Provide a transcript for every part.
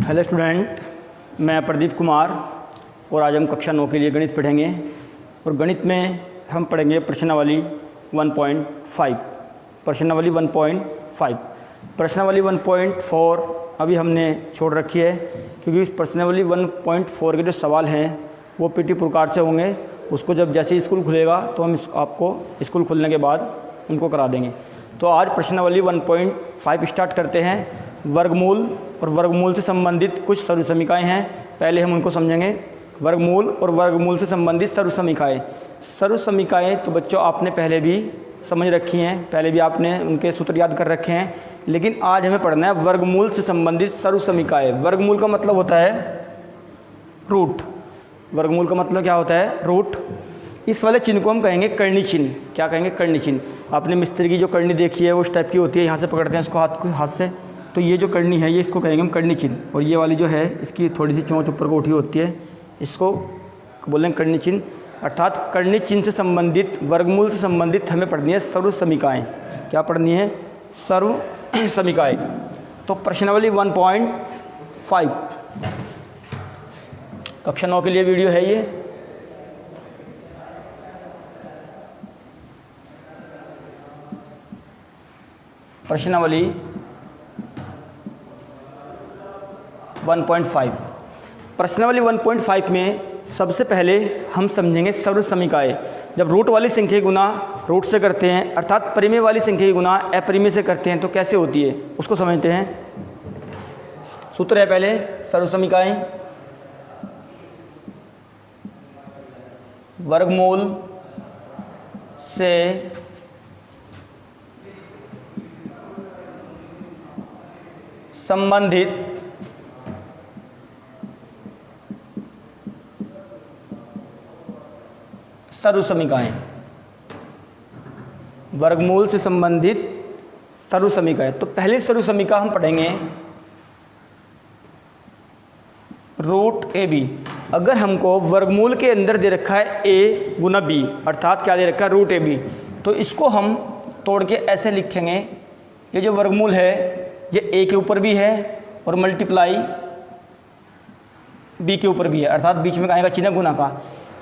Hello student, मैं प्रदीप कुमार और आज हम कक्षा 9 के लिए गणित पढ़ेंगे। और गणित में हम पढ़ेंगे प्रश्नावली 1.5। प्रश्नावली 1.5 प्रश्नावली 1.4 अभी हमने छोड़ रखी है, क्योंकि इस प्रश्नावली 1.4 के जो सवाल हैं वो पीटी प्रकार से होंगे। उसको जब जैसे ही स्कूल खुलेगा तो हम आपको स्कूल खुलने के बाद उनको करा देंगे। तो आज प्रश्नावली 1.5 स्टार्ट करते हैं। वर्गमूल और वर्गमूल से संबंधित कुछ सर्वसमीकाएँ हैं, पहले हम उनको समझेंगे। वर्गमूल और वर्गमूल से संबंधित सर्वसमीकाएँ। सर्वसमीकाएँ तो बच्चों आपने पहले भी समझ रखी हैं, पहले भी आपने उनके सूत्र याद कर रखे हैं, लेकिन आज हमें पढ़ना है वर्गमूल से संबंधित सर्वसमीकाएँ। वर्गमूल का मतलब होता है रूट। वर्गमूल का मतलब क्या होता है? रूट। इस वाले चिन्ह को हम कहेंगे करनी चिन्ह। क्या कहेंगे? करनी चिन्ह। आपने मिस्त्री की जो करनी देखी है वो इस टाइप की होती है, यहाँ से पकड़ते हैं इसको हाथ से, तो ये जो करनी है ये इसको कहेंगे हम करनी चिन्ह। और ये वाली जो है इसकी थोड़ी सी चोंच ऊपर को उठी होती है, इसको बोलेंगे करनी चिन्ह। अर्थात करनी चिन्ह से संबंधित, वर्गमूल से संबंधित हमें पढ़नी है सर्वसमीकाएँ। क्या पढ़नी है? सर्वसमीकाएँ। तो प्रश्नावली 1.5 कक्षा 9 के लिए वीडियो है ये। प्रश्नावली 1.5। प्रश्नावली 1.5 में सबसे पहले हम समझेंगे सर्वसमीकाएँ। जब रूट वाली संख्या गुना रूट से करते हैं, अर्थात परिमेय वाली संख्या गुना अपरिमेय से करते हैं, तो कैसे होती है उसको समझते हैं। सूत्र है पहले सर्वसमीकाएँ। वर्गमूल से संबंधित सर्वसमीकाएँ। वर्गमूल से संबंधित सर्वसमीकाएँ। तो पहली सर्वसमीका हम पढ़ेंगे रूट ए बी। अगर हमको वर्गमूल के अंदर दे रखा है ए गुना बी, अर्थात क्या दे रखा है? रूट ए बी, तो इसको हम तोड़ के ऐसे लिखेंगे। ये जो वर्गमूल है ये ए के ऊपर भी है और मल्टीप्लाई बी के ऊपर भी है, अर्थात बीच में आएगा चिन्ह गुना का।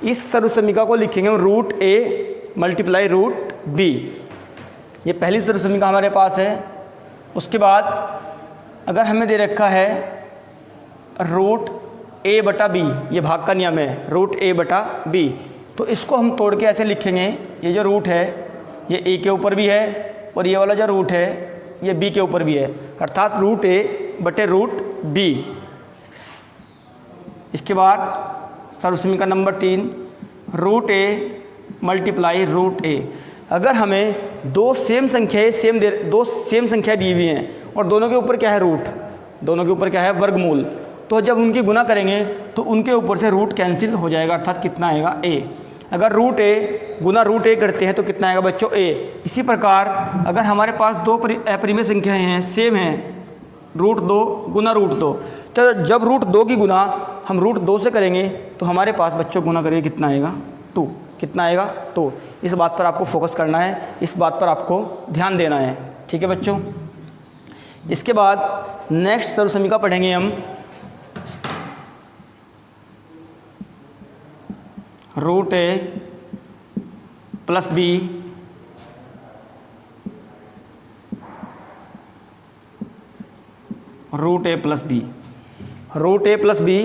इस सर्वसमीका को लिखेंगे हम root A multiply root B. ये पहली सर्वसमीका हमारे पास है। उसके बाद अगर हमें दे रखा है रूट ए बटा बी, ये भाग का नियम है, रूट ए बटा बी, तो इसको हम तोड़ के ऐसे लिखेंगे। ये जो रूट है ये ए के ऊपर भी है और ये वाला जो रूट है ये बी के ऊपर भी है, अर्थात रूट ए बटे रूट बी। इसके बाद सर्वसमीका number 3 root A multiply root A. अगर हमें दो सेम संख्या दी हुई हैं और दोनों के ऊपर क्या है? रूट। दोनों के ऊपर क्या है? वर्गमूल। तो जब उनकी गुना करेंगे तो उनके ऊपर से रूट कैंसिल हो जाएगा, अर्थात कितना आएगा? ए। अगर रूट ए गुना रूट ए करते हैं तो कितना आएगा बच्चों? ए। इसी प्रकार अगर हमारे पास दो अपरिमेय संख्याएँ हैं, सेम हैं, रूट 2 गुना रूट 2, तो जब रूट 2 की गुना हम रूट 2 से करेंगे तो हमारे पास बच्चों गुना करेंगे कितना आएगा? 2। कितना आएगा? 2। इस बात पर आपको फोकस करना है, इस बात पर आपको ध्यान देना है, ठीक है बच्चों। इसके बाद नेक्स्ट सर्वसमीका पढ़ेंगे हम root A plus B root A plus B. Root A plus B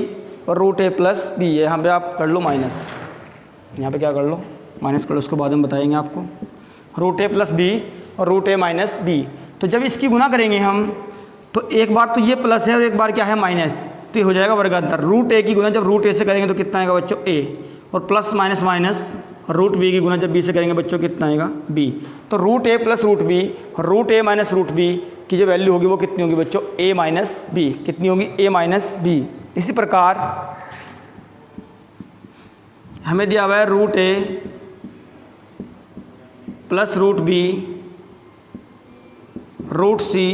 और रूट ए प्लस बी, यहाँ पे आप कर लो माइनस, यहाँ पे क्या कर लो? माइनस कर लो, उसको बाद में बताएंगे आपको। रूट ए प्लस बी और रूट ए माइनस बी। तो जब इसकी गुना करेंगे हम तो एक बार तो ये प्लस है और एक बार क्या है? माइनस, तो ये हो जाएगा वर्गांतर। रूट ए की गुना जब रूट ए से करेंगे तो कितना आएगा बच्चों? ए। और प्लस माइनस माइनस, और रूट बी की गुना जब बी से करेंगे बच्चों कितना आएगा? बी। तो root A plus root B और root A minus root B की जो वैल्यू होगी वो कितनी होगी बच्चों? A minus B. कितनी होगी? A minus B. इसी प्रकार हमें दिया हुआ है root A plus root B root C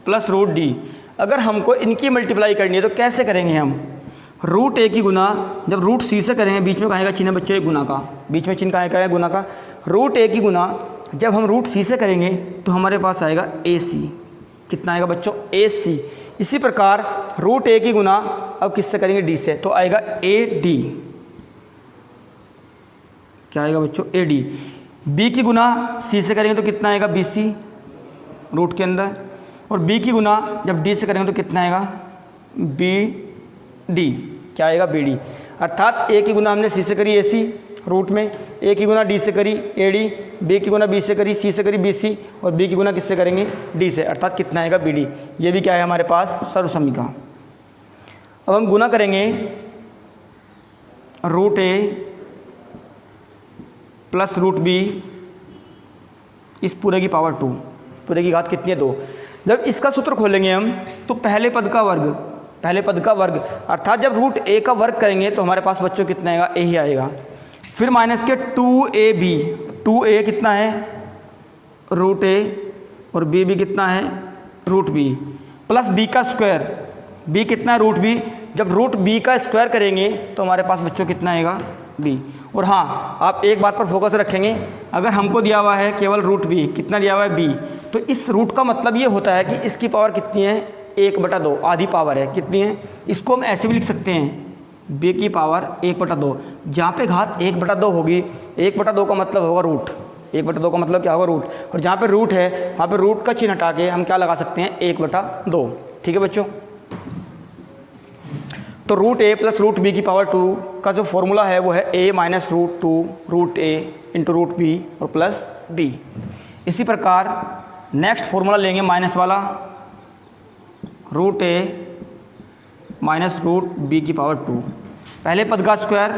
plus root D. अगर हमको इनकी मल्टीप्लाई करनी है तो कैसे करेंगे हम? रूट ए की गुना जब रूट सी से करेंगे, बीच में कहेगा चिन्ह बच्चों गुना का, बीच में चिन्ह कहेगा है गुना का। रूट ए की गुना जब हम रूट सी से करेंगे तो हमारे पास आएगा ए सी। कितना आएगा बच्चों? ए सी। इसी प्रकार रूट ए की गुना अब किससे करेंगे, डी से, तो आएगा ए डी। क्या आएगा बच्चों, ए डी। बी की गुना सी से करेंगे तो कितना आएगा, बी सी रूट के अंदर, और बी की गुना जब डी से करेंगे तो कितना आएगा, बी डी। क्या आएगा, बी डी। अर्थात ए की गुना हमने सी से करी ए सी रूट में, ए की गुना डी से करी ए डी, बी की गुना बी से करी सी से करी बी सी, और बी की गुना किससे करेंगे, डी से, अर्थात कितना आएगा, बी डी। ये भी क्या है हमारे पास, सर्वसमीका। अब हम गुना करेंगे root A plus root B इस पूरे की पावर 2, पूरे की घात कितनी है, 2। जब इसका सूत्र खोलेंगे हम तो पहले पद का वर्ग, पहले पद का वर्ग, अर्थात जब रूट ए का वर्ग करेंगे तो हमारे पास बच्चों कितना आएगा, ए ही आएगा। फिर माइनस के 2ab, 2a कितना है, रूट ए, और b भी कितना है, रूट b, प्लस b का स्क्वायर, b कितना है, रूट b। जब रूट b का स्क्वायर करेंगे तो हमारे पास बच्चों कितना आएगा, b। और हाँ, आप एक बात पर फोकस रखेंगे, अगर हमको दिया हुआ है केवल रूट b, कितना दिया हुआ है, b, तो इस रूट का मतलब ये होता है कि इसकी पावर कितनी है, 1/2, आधी पावर है, कितनी है। इसको हम ऐसे भी लिख सकते हैं, b की पावर 1/2, जहाँ पे घात 1/2 होगी, 1/2 का मतलब होगा रूट, 1/2 का मतलब क्या होगा, रूट, और जहाँ पे रूट है वहाँ पे रूट का चिन्ह हटा के हम क्या लगा सकते हैं, 1/2। ठीक है बच्चों। तो root A plus root B की पावर 2 का जो फॉर्मूला है वो है a minus root 2 root A into root B और प्लस b। इसी प्रकार नेक्स्ट फॉर्मूला लेंगे माइनस वाला, root A minus root B की पावर 2, पहले पद का स्क्वायर,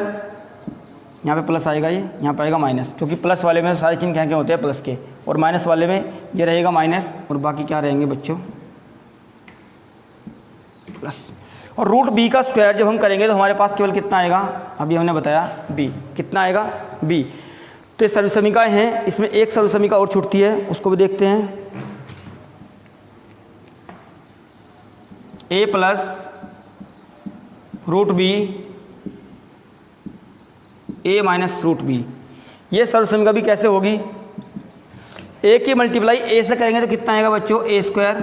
यहाँ पे प्लस आएगा, ये यहाँ पे आएगा माइनस, क्योंकि प्लस वाले में सारे चिन्ह क्या होते हैं, प्लस के, और माइनस वाले में ये रहेगा माइनस, और बाकी क्या रहेंगे बच्चों, प्लस। और रूट बी का स्क्वायर जब हम करेंगे तो हमारे पास केवल कितना आएगा, अभी हमने बताया b, कितना आएगा, b। तो ये सर्वसमीकाएँ हैं, इसमें एक सर्वसमीका और छूटती है, उसको भी देखते हैं। a plus root B, a minus root B, ये सर्वसमीका भी कैसे होगी, a की मल्टीप्लाई a से करेंगे तो कितना आएगा बच्चों, a square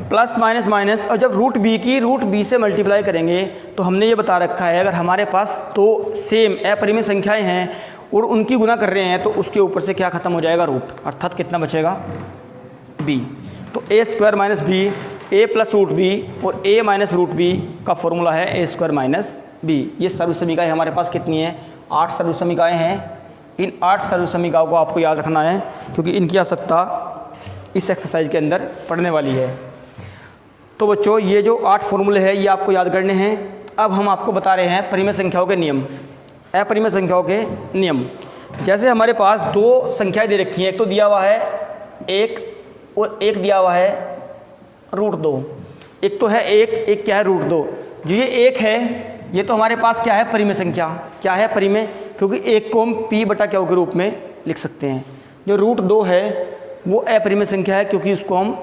plus minus minus, और जब रूट बी की रूट बी से मल्टीप्लाई करेंगे तो हमने ये बता रखा है, अगर हमारे पास तो सेम अपरिमेय संख्याएं हैं और उनकी गुना कर रहे हैं तो उसके ऊपर से क्या खत्म हो जाएगा, रूट, अर्थात कितना बचेगा, b। तो a square minus B, a plus root B, और a माइनस रूट बी का फॉर्मूला है a स्क्वायर माइनस b। ये सर्वसमीकाएँ हमारे पास कितनी है, 8 सर्वसमीकाएँ हैं। इन 8 सर्वसमीकाओं को आपको याद रखना है, क्योंकि इनकी आवश्यकता इस एक्सरसाइज के अंदर पढ़ने वाली है। तो बच्चों ये जो 8 फॉर्मूले हैं ये आपको याद करने हैं। अब हम आपको बता रहे हैं परिमेय संख्याओं के नियम, अपरिमेय संख्याओं के नियम। जैसे हमारे पास 2 संख्याएं दे रखी हैं, एक तो दिया हुआ है 1 और एक दिया हुआ है रूट 2। एक तो है 1, एक क्या है, रूट 2। जो ये 1 है ये तो हमारे पास क्या है, परिमेय संख्या, क्या है, परिमेय, क्योंकि 1 को हम p/q के रूप में लिख सकते हैं। जो रूट 2 है वो अपरिमेय संख्या है, क्योंकि उसको हम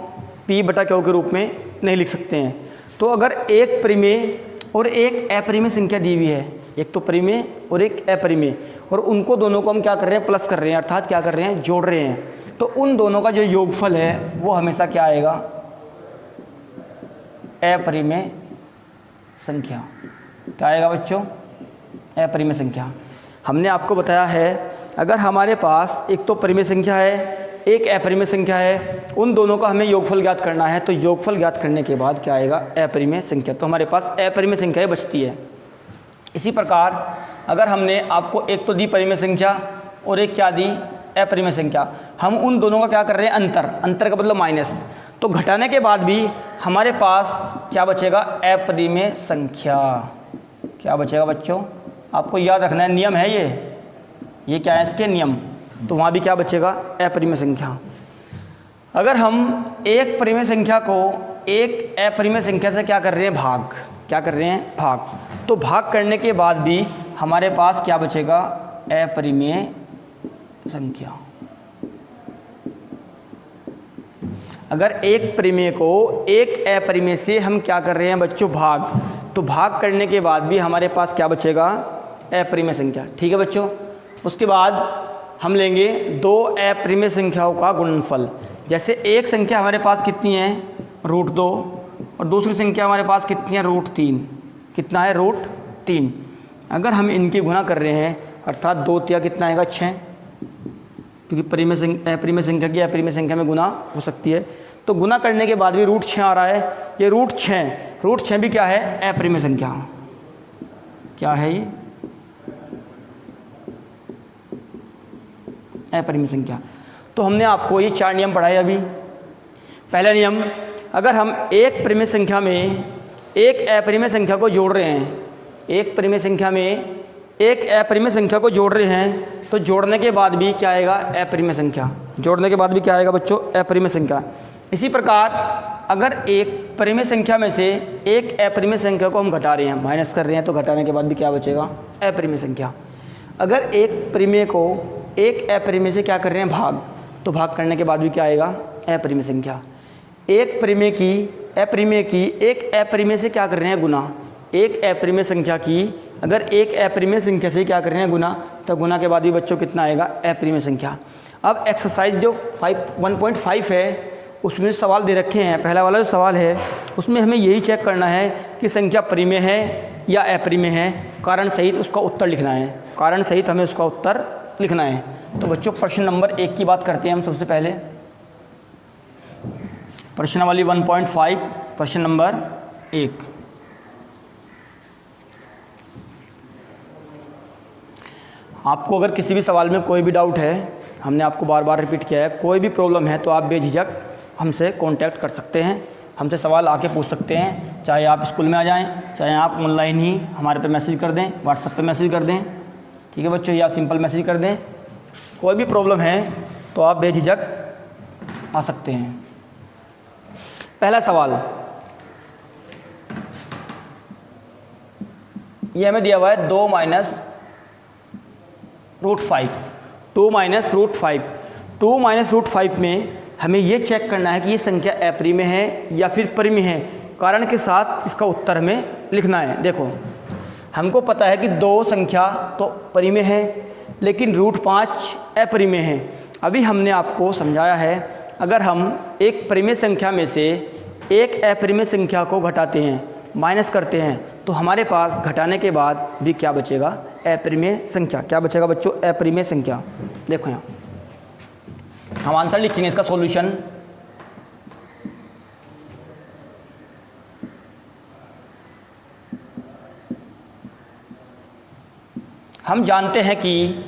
p/q के रूप में नहीं लिख सकते हैं। तो अगर एक परिमेय और एक अपरिमेय संख्या दी हुई है, एक तो परिमेय और एक अपरिमेय, और उनको दोनों को हम क्या कर रहे हैं, प्लस कर रहे हैं, अर्थात क्या कर रहे हैं, जोड़ रहे हैं, तो उन दोनों का जो योगफल है वो हमेशा क्या आएगा, अपरिमेय संख्या। क्या आएगा बच्चों, अपरिमेय संख्या। हमने आपको बताया है अगर हमारे पास एक तो परिमेय संख्या है, एक अपरिमेय संख्या है, उन दोनों का हमें योगफल ज्ञात करना है, तो योगफल ज्ञात करने के बाद क्या आएगा, अपरिमेय संख्या। तो हमारे पास अपरिमेय संख्याएं बचती है। इसी प्रकार अगर हमने आपको एक तो दी परिमेय संख्या और एक क्या दी, अपरिमेय संख्या, हम उन दोनों का क्या कर रहे हैं, अंतर, अंतर का मतलब माइनस, तो घटाने के बाद भी हमारे पास क्या बचेगा, अपरिमेय संख्या। क्या बचेगा बच्चों, आपको याद रखना है, नियम है ये क्या है इसके नियम, तो वहाँ भी क्या बचेगा, अपरिमेय संख्या। अगर हम एक परिमेय संख्या को एक अपरिमेय संख्या से क्या कर रहे हैं, भाग, क्या कर रहे हैं, भाग, तो भाग करने के बाद भी हमारे पास क्या बचेगा, अपरिमेय संख्या। अगर एक परिमेय को एक अपरिमेय से हम क्या कर रहे हैं बच्चों, भाग, तो भाग करने के बाद भी हमारे पास क्या बचेगा, अपरिमेय संख्या। ठीक है बच्चों। उसके बाद हम लेंगे 2 अपरिमेय संख्याओं का गुणनफल। जैसे एक संख्या हमारे पास कितनी है, रूट 2, और दूसरी संख्या हमारे पास कितनी है, √3। कितना है, √3। अगर हम इनकी गुना कर रहे हैं अर्थात 2 तिया कितना आएगा, 6, क्योंकि परिमेय संख्या की अपरिमेय संख्या में गुना हो सकती है। तो गुना करने के बाद भी √6 आ रहा है। ये √6 भी क्या है, अपरिमेय संख्या। क्या है ये, अपरिमेय संख्या। तो हमने आपको ये 4 नियम पढ़ाए अभी। पहला नियम, अगर हम एक परिमेय संख्या में एक अपरिमेय संख्या को जोड़ रहे हैं, एक परिमेय संख्या में एक अपरिमेय संख्या को जोड़ रहे हैं, तो जोड़ने के बाद भी क्या आएगा, अपरिमेय संख्या। जोड़ने के बाद भी क्या आएगा बच्चों, अपरिमेय संख्या। इसी प्रकार अगर एक परिमेय संख्या में से एक अपरिमेय संख्या को हम घटा रहे हैं, माइनस कर रहे हैं, तो घटाने के बाद भी क्या बचेगा, अपरिमेय संख्या। अगर एक परिमेय को एक अपरिमेय से क्या कर रहे हैं, भाग, तो भाग करने के बाद भी क्या आएगा, अपरिमेय संख्या। एक परिमेय की एक अपरिमेय से क्या कर रहे हैं, गुना। एक अपरिमेय संख्या की अगर एक अपरिमेय संख्या से क्या कर रहे हैं, गुना, तो गुना के बाद भी बच्चों कितना आएगा, अपरिमेय संख्या। अब एक्सरसाइज जो 1.5 है उसमें सवाल दे रखे हैं। पहला वाला जो सवाल है उसमें हमें यही चेक करना है कि संख्या परिमेय है या अपरिमेय है, कारण सहित उसका उत्तर लिखना है। कारण सहित हमें उसका उत्तर लिखना है। तो बच्चों प्रश्न नंबर 1 की बात करते हैं हम सबसे पहले। प्रश्नावली 1.5 प्रश्न नंबर 1। आपको अगर किसी भी सवाल में कोई भी डाउट है, हमने आपको बार बार रिपीट किया है, कोई भी प्रॉब्लम है तो आप बेझिझक हमसे कांटेक्ट कर सकते हैं, हमसे सवाल आके पूछ सकते हैं। चाहे आप स्कूल में आ जाएं, चाहे आप ऑनलाइन ही हमारे पे मैसेज कर दें, व्हाट्सएप पे मैसेज कर दें, ठीक है बच्चों, या सिंपल मैसेज कर दें। कोई भी प्रॉब्लम है तो आप बेझिझक आ सकते हैं। पहला सवाल ये हमें दिया हुआ है 2 माइनस √5 में हमें ये चेक करना है कि ये संख्या अपरिमेय है या फिर परिमेय है। कारण के साथ इसका उत्तर हमें लिखना है। देखो हमको पता है कि 2 संख्या तो परिमेय है लेकिन √5 अपरिमेय है। अभी हमने आपको समझाया है अगर हम एक परिमेय संख्या में से एक अपरिमेय संख्या को घटाते हैं, माइनस करते हैं, तो हमारे पास घटाने के बाद भी क्या बचेगा, अपरिमेय संख्या। क्या बचेगा बच्चों, अपरिमेय संख्या। देखो यहाँ हम आंसर लिखेंगे इसका सॉल्यूशन। हम जानते हैं कि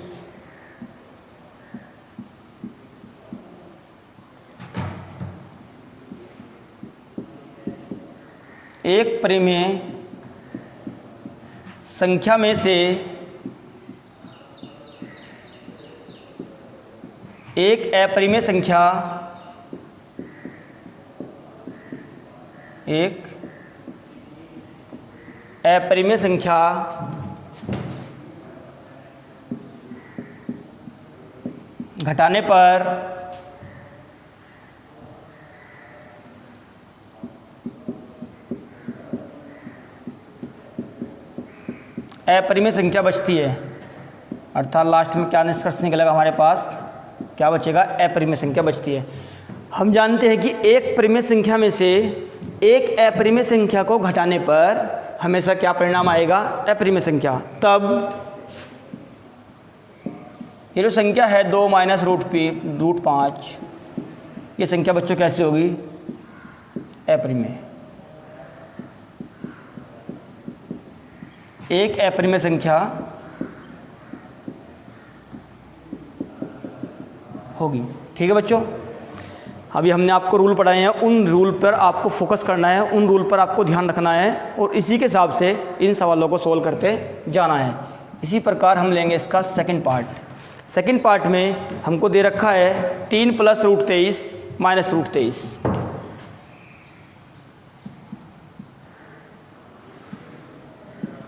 एक परिमेय संख्या में से एक अपरिमेय संख्या घटाने पर अपरिमेय संख्या बचती है। अर्थात लास्ट में क्या निष्कर्ष निकलेगा हमारे पास, क्या बचेगा, अपरिमेय संख्या बचती है। हम जानते हैं कि एक परिमेय संख्या में से एक अपरिमेय संख्या को घटाने पर हमेशा क्या परिणाम आएगा, अपरिमेय संख्या। तब ये जो संख्या है 2 माइनस √5, ये संख्या बच्चों कैसे होगी, अपरिमेय। एक अपरिमेय संख्या होगी। ठीक है बच्चों, अभी हमने आपको रूल पढ़ाए हैं, उन रूल पर आपको फोकस करना है, उन रूल पर आपको ध्यान रखना है और इसी के हिसाब से इन सवालों को सोल्व करते जाना है। इसी प्रकार हम लेंगे इसका सेकंड पार्ट। सेकंड पार्ट में हमको दे रखा है 3 + √23 माइनस √23।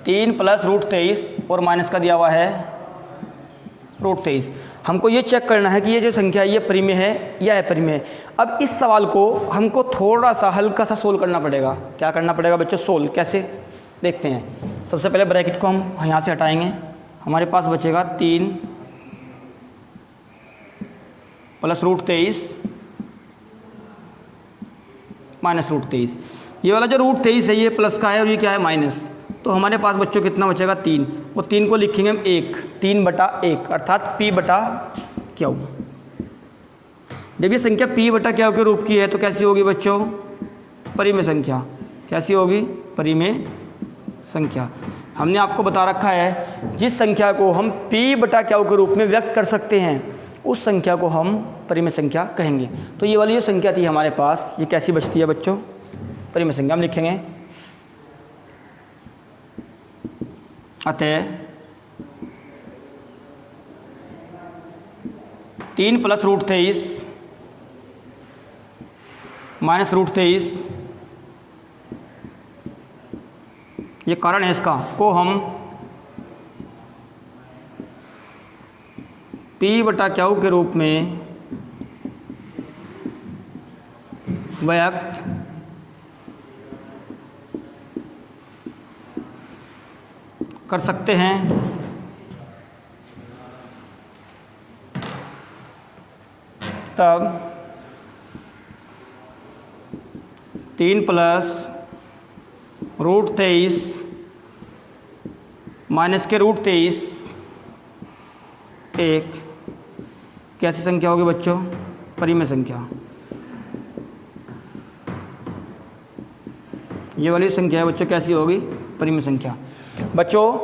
तीन प्लस √23 और माइनस का दिया हुआ है √23। हमको ये चेक करना है कि ये जो संख्या है ये परिमेय है या अपरिमेय है। अब इस सवाल को हमको थोड़ा सा हल्का सा सोल्व करना पड़ेगा। क्या करना पड़ेगा बच्चों, सोल्व कैसे देखते हैं। सबसे पहले ब्रैकेट को हम यहाँ से हटाएंगे, हमारे पास बचेगा 3 + √23 माइनस √23। ये वाला जो रूट 23 है ये प्लस का है और ये क्या है माइनस, तो हमारे पास बच्चों कितना बचेगा 3, और 3 को लिखेंगे हम 1, 3/1 अर्थात p/q। जब ये संख्या p/q के रूप की है तो कैसी होगी बच्चों, परिमेय संख्या। कैसी होगी, परिमेय संख्या। हमने आपको बता रखा है जिस संख्या को हम p/q के रूप में व्यक्त कर सकते हैं उस संख्या को हम परिमेय संख्या कहेंगे। तो ये वाली जो संख्या थी हमारे पास, ये कैसी बचती है बच्चों, परिमेय संख्या। हम लिखेंगे अतः 3 + √23 - √23, ये कारण है इसका, को हम p/q के रूप में व्यक्त कर सकते हैं। तब 3 + √23 माइनस के √23 एक कैसी संख्या होगी बच्चों, परिमेय संख्या। ये वाली संख्या है बच्चों, कैसी होगी, परिमेय संख्या। बच्चों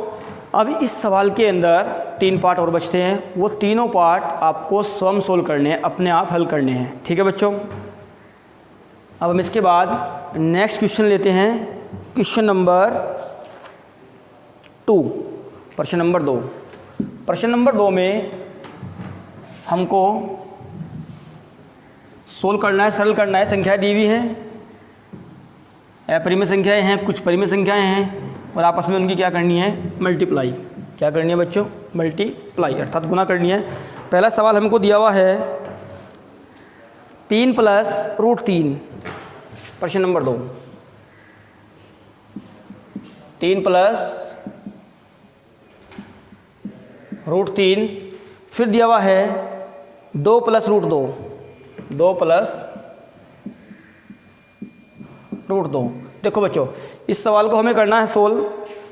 अब इस सवाल के अंदर 3 पार्ट और बचते हैं, वो तीनों पार्ट आपको स्वयं सोल्व करने हैं, अपने आप हल करने हैं। ठीक है बच्चों। अब हम इसके बाद नेक्स्ट क्वेश्चन लेते हैं, क्वेश्चन नंबर 2, प्रश्न नंबर 2। प्रश्न नंबर 2 में हमको सोल्व करना है, सरल करना है। संख्याएं दी हुई हैं, अपरिमेय संख्याएं हैं, कुछ परिमेय संख्याएं हैं, और आपस में उनकी क्या करनी है, मल्टीप्लाई। क्या करनी है बच्चों, मल्टीप्लाई अर्थात गुना करनी है। पहला सवाल हमको दिया हुआ है 3 + √3, प्रश्न नंबर 2। 3 + √3, फिर दिया हुआ है 2 + √2, 2 + √2। देखो बच्चों इस सवाल को हमें करना है सोल्व,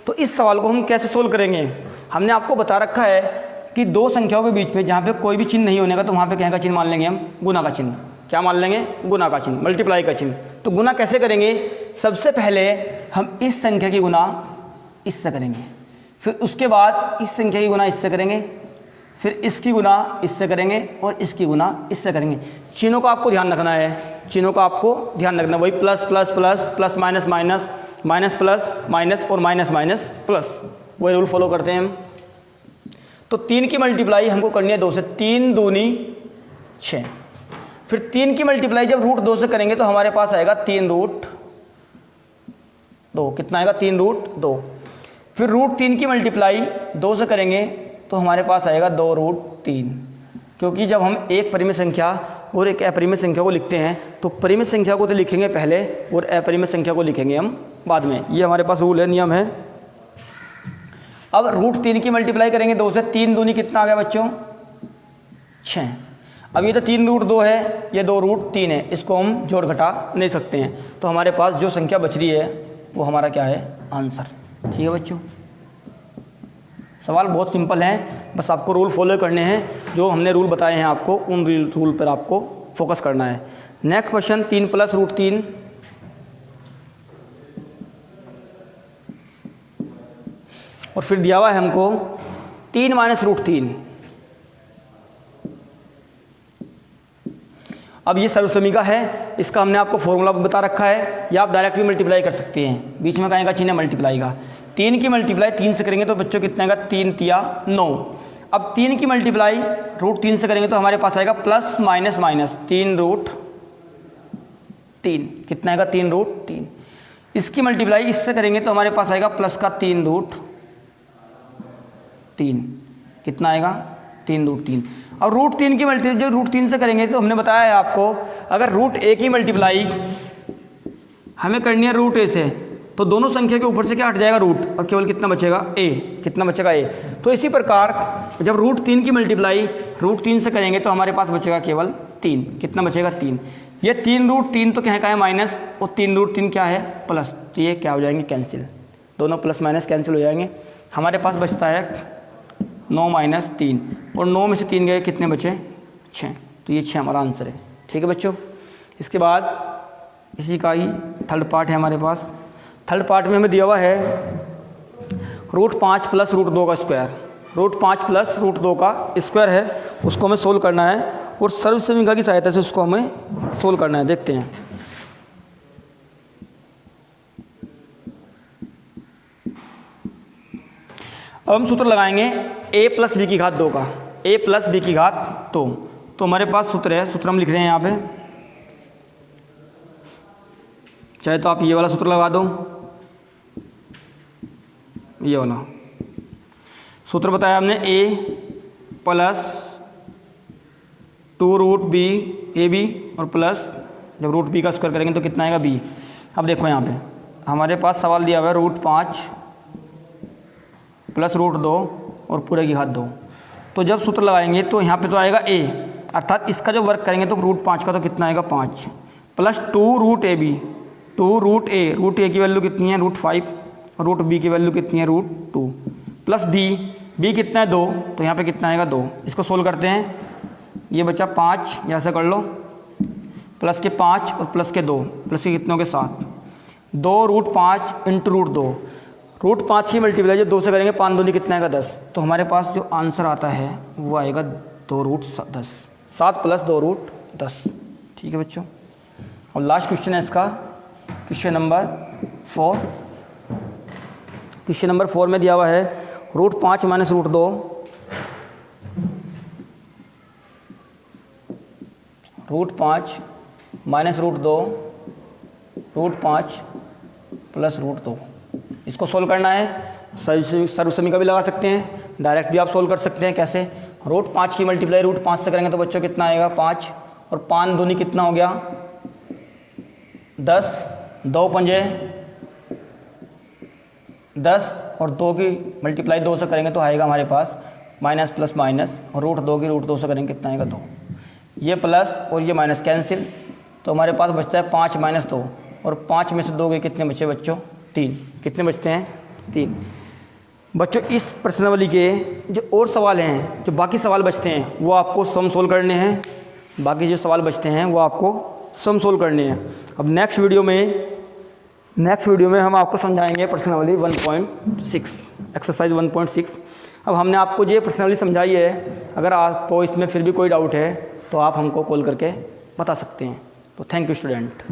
तो इस सवाल को हम कैसे सोल्व करेंगे। हमने आपको बता रखा है कि दो संख्याओं के बीच में जहाँ पे कोई भी चिन्ह नहीं होने का, तो वहाँ पे क्या का चिन्ह मान लेंगे हम, गुना का चिन्ह। क्या मान लेंगे, गुना का चिन्ह, मल्टीप्लाई का चिन्ह। तो गुना कैसे करेंगे, सबसे पहले हम इस संख्या की गुना इससे करेंगे, फिर उसके बाद इस संख्या की गुना इससे करेंगे, फिर इसकी गुना इससे करेंगे और इसकी गुना इससे करेंगे। चिन्हों का आपको ध्यान रखना है, चिन्हों का आपको ध्यान रखना, वही plus plus plus, plus minus minus, minus plus minus और माइनस माइनस प्लस, वही रूल फॉलो करते हैं हम। तो 3 की मल्टीप्लाई हमको करनी है 2 से, 3 दूनी 6। फिर 3 की मल्टीप्लाई जब √2 से करेंगे तो हमारे पास आएगा 3√2। कितना आएगा, 3√2। फिर √3 की मल्टीप्लाई 2 से करेंगे तो हमारे पास आएगा 2√3। क्योंकि जब हम एक परिमेय संख्या और एक अपरिमेय संख्या को लिखते हैं तो परिमेय संख्या को तो लिखेंगे पहले और अपरिमेय संख्या को लिखेंगे हम बाद में। ये हमारे पास रूल है, नियम है। अब √3 की मल्टीप्लाई करेंगे 2 से, 3 दूनी कितना आ गया बच्चों, 6। अब ये तो 3√2 है, ये 2√3 है, इसको हम जोड़ घटा नहीं सकते हैं, तो हमारे पास जो संख्या बच रही है वो हमारा क्या है, आंसर। ठीक है बच्चों, सवाल बहुत सिंपल है, बस आपको रूल फॉलो करने हैं, जो हमने रूल बताए हैं आपको उन रूल पर आपको फोकस करना है। नेक्स्ट क्वेश्चन 3 + √3, और फिर दिया हुआ है हमको 3 - √3। अब ये सर्वसमीका है, इसका हमने आपको फॉर्मूला बता रखा है, या आप डायरेक्ट भी मल्टीप्लाई कर सकते हैं, बीच में कहने का चिन्ह है मल्टीप्लाई का। 3 की मल्टीप्लाई 3 से करेंगे तो बच्चों कितना आएगा, 3 × 9। अब 3 की मल्टीप्लाई √3 से करेंगे तो हमारे पास आएगा प्लस माइनस माइनस 3√3। कितना आएगा, 3√3। इसकी मल्टीप्लाई इससे करेंगे तो हमारे पास आएगा प्लस का 3√3। कितना आएगा, 3√3। अब √3 की मल्टीप्लाई जो √3 से करेंगे तो हमने बताया है आपको, अगर √a की मल्टीप्लाई हमें करनी है √a से, तो दोनों संख्या के ऊपर से क्या हट जाएगा, रूट, और केवल कितना बचेगा, a। कितना बचेगा, a। तो इसी प्रकार जब √3 की मल्टीप्लाई √3 से करेंगे तो हमारे पास बचेगा केवल 3। कितना बचेगा, 3। ये 3√3 तो क्या है माइनस, और 3√3 क्या है प्लस, तो ये क्या हो जाएंगे कैंसिल, दोनों प्लस माइनस कैंसिल हो जाएंगे। हमारे पास बचता है 9 - 3, और 9 में से 3 गए, कितने बचे 6, तो ये 6 हमारा आंसर है। ठीक है बच्चों। इसके बाद इसी का ही थर्ड पार्ट है हमारे पास। थर्ड पार्ट में हमें दिया हुआ है √5 + √2 का स्क्वायर। √5 + √2 का स्क्वायर है, उसको हमें सोल्व करना है, और सर्वसमीकरण की सहायता से उसको हमें सोल्व करना है। देखते हैं। अब हम सूत्र लगाएंगे a + b की घात 2 का, a + b की घात 2। तो हमारे पास सूत्र है, सूत्र हम लिख रहे हैं यहाँ पे, चाहे तो आप ये वाला सूत्र लगा दो, ये वाला सूत्र बताया हमने, a + 2√b ab, और प्लस जब √b का स्क्वायर करेंगे तो कितना आएगा b। अब देखो यहाँ पे हमारे पास सवाल दिया हुआ है √5 + √2 और पूरे की घात 2। तो जब सूत्र लगाएंगे तो यहाँ पे तो आएगा a, अर्थात इसका जो वर्क करेंगे तो √5 का तो कितना आएगा 5, प्लस 2√ab, 2√a, √a की वैल्यू कितनी है √5, और √b की वैल्यू कितनी है √2, प्लस b कितना है 2, तो यहाँ पे कितना आएगा 2। इसको सोल्व करते हैं, ये बचा 5, यहाँ से कर लो, प्लस के 5 और प्लस के 2, प्लस के कितनों के 7, 2√5 × √2, √5 की मल्टीप्लाई जो 2 से करेंगे 5 दूनी कितना आएगा 10। तो हमारे पास जो आंसर आता है वो आएगा 2√10, 7 + 2√10। ठीक है बच्चों। और लास्ट क्वेश्चन है इसका, क्वेश्चन नंबर 4। क्वेश्चन नंबर 4 में दिया हुआ है √5 - √2, √5 - √2, √5 + √2। इसको सोल्व करना है। सर्वसमीकरण का भी लगा सकते हैं, डायरेक्ट भी आप सोल्व कर सकते हैं। कैसे, √5 की मल्टीप्लाई √5 से करेंगे तो बच्चों कितना आएगा 5, और 5 दूनी कितना हो गया 10, 2 पंजे 10, और 2 की मल्टीप्लाई 2 से करेंगे तो आएगा हमारे पास माइनस प्लस माइनस, और √2 की √2 से करेंगे कितना आएगा 2। ये प्लस और ये माइनस कैंसिल, तो हमारे पास बचता है 5 - 2, और 5 में से 2 के कितने बचे बच्चों 3, कितने बचते हैं 3। बच्चों इस प्रश्नावली के जो और सवाल हैं, जो बाकी सवाल बचते हैं वो आपको सम सोल्व करने हैं, बाकी जो सवाल बचते हैं वो आपको सम सोल्व करने हैं। अब नेक्स्ट वीडियो में हम आपको समझाएंगे प्रश्नावली 1.6, एक्सरसाइज 1.6। अब हमने आपको ये प्रश्नावली समझाई है, अगर आपको इसमें फिर भी कोई डाउट है तो आप हमको कॉल करके बता सकते हैं। तो थैंक यू स्टूडेंट।